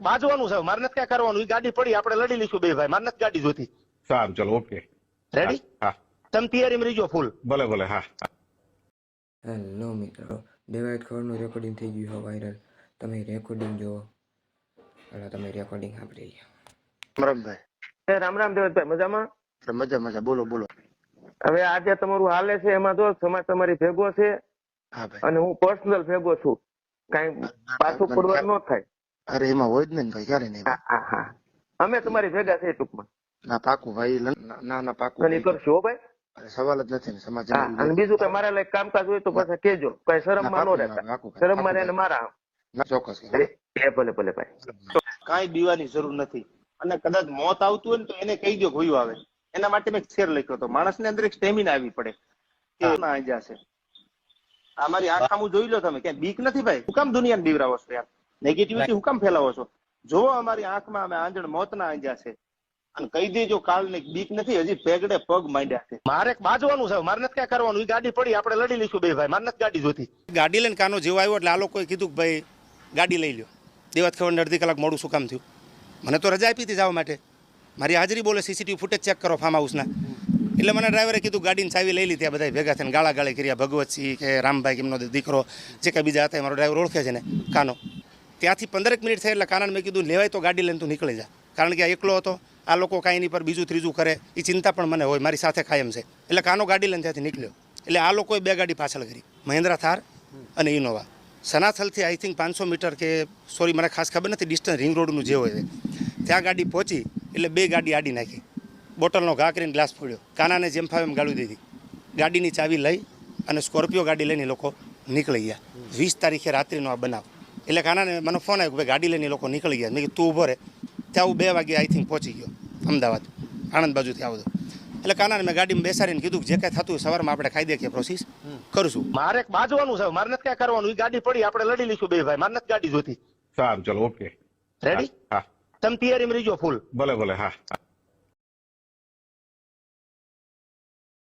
બાજવાનું છે, મારે નથી ક્યાં કરવાનું. ઈ ગાડી પડી, આપણે લડી લઈશું બે ભાઈ, મારે નથી ગાડી જોતી. સારું ચલો ઓકે રેડી? હા તમે તૈયારીમાં રહીજો ફૂલ. ભલે ભલે હા. હેલો મિત્રો, ડિવાઇડ ખબરનું રેકોર્ડિંગ થઈ ગયું છે વાયરલ. તમે રેકોર્ડિંગ જુઓ. એટલે તમે રેકોર્ડિંગ સાંભળી લો. રામભાઈ રામ રામ દેવતભાઈ, મજામાં? મજા મજા, બોલો બોલો. હવે આજે તમારું હાલે છે એમાં જો સમાજ તમારી ભેગો છે હા ભાઈ. અને હું પર્સનલ ભેગો છું, કઈ પાછું પડવા ન થાય. અરે એમાં હોય જ ને ભાઈ, ક્યારે નહીં. હા અમે તમારી ભેગા છે ટૂંકમાં. ના પાકું ભાઈ, ના પાકું. અને કરશો હો ભાઈ. સવાલ જ નથી ને સમાજ. અને બીજું કઈ મારા લાયક કામકાજ હોય તો પાછા કેજો, કઈ શરમમાં ન રહેતા. શરમમાં રહે મારા. ચોક્કસ. એ ભલે ભલે ભાઈ. કાંઈ બીવાની જરૂર નથી. અને કદાચ મોત આવતું હોય ને તો એને કહી દો ગોયું આવે. એના માટે મેં શેર લખ્યો હતો. માણસને અંદર એક સ્ટેમિના આવી પડે કે ના જશે. આ મારી આંખ સામું જોઈ લો તમે, ક્યાંય બીક નથી ભાઈ. હું કામ દુનિયાને બીવરાવો છો યાર? નેગેટિવિટી હું કામ ફેલાવો છો? જોવો અમારી આંખમાં અમે આંજણ મોતના આંજ્યા છે. અને કહી દેજો કાલ ને બીક નથી, હજી પેગડે પગ માંડ્યા છે. મારે બાજવાનું છે, મારે નથી ક્યાં કરવાનું. ઈ ગાડી પડી, આપણે લડી લઈશું બે ભાઈ, મારે નથી ગાડી જોતી. ગાડી લઈને કાનો જેવો આવ્યો એટલે આ લોકોએ કીધું કે ભાઈ ગાડી લઈ લ્યો. દેવત ખબર અડધી કલાક મોડું શું કામ થયું? મને તો રજા આપી હતી જવા માટે. મારી હાજરી બોલે, સીસીટીવી ફૂટેજ ચેક કરો ફાર્મ હાઉસના. એટલે મને ડ્રાઈવરે કીધું ગાડીની ચાવી લઈ લીધી. બધા ભેગા થઈને ગાળા ગાળી કર્યા. ભગવતસિંહ કે રામભાઈ એમનો દીકરો જે કાંઈ બીજા હતા, મારો ડ્રાઈવર ઓળખે છે ને કાનો. ત્યાંથી 15 મિનિટ થઈ એટલે કાનાને મેં કીધું લેવાય તો ગાડી લઈને તું નીકળી જા. કારણ કે આ એકલો હતો, આ લોકો કાંઈ એની પર બીજું ત્રીજું કરે એ ચિંતા પણ મને હોય, મારી સાથે કાયમ છે. એટલે કાનો ગાડી લઈને ત્યાંથી નીકળ્યો. એટલે આ લોકોએ 2 ગાડી પાછળ કરી, મહિન્દ્રા થાર અને ઇનોવા. સનાથલથી આઈ થિંક 500 મીટર કે સોરી મને ખાસ ખબર નથી ડિસ્ટન્સ, રિંગ રોડનું જે હોય ત્યાં ગાડી પહોંચી એટલે 2 ગાડી આડી નાખી. બોટલનો ઘા કરીને ગ્લાસ ફોડ્યો. કાનાને જેમ ફાવે એમ ગાળી દીધી. ગાડીની ચાવી લઈ અને સ્કોર્પિયો ગાડી લઈને લોકો નીકળી ગયા. 20 તારીખે રાત્રિનો આ બનાવ. એટલે કાનાને મને ફોન આવ્યો કે ભાઈ ગાડી લઈને લોકો નીકળી ગયા. મેં કીધું તું ઊભો રહે. ત્યાં હું 2 વાગે આઈ થિંક પહોંચી ગયો અમદાવાદ, આણંદ બાજુથી આવતો. એટલે કાનાને મેં ગાડીમાં બેસાડીને કીધું કે જે કાંઈ થતું સવારમાં આપણે કાયદેકીય પ્રોસેસ કરશું. મારે બાજવાનું છે, મારે નથી ક્યાં કરવાનું. ઈ ગાડી પડી, આપણે લડી લઈશું બે ભાઈ, મારે નથી ગાડી જોતી. સારું ચલો ઓકે રેડી? હા તમે તૈયારીમાં રહીજો ફૂલ. ભલે ભલે હા.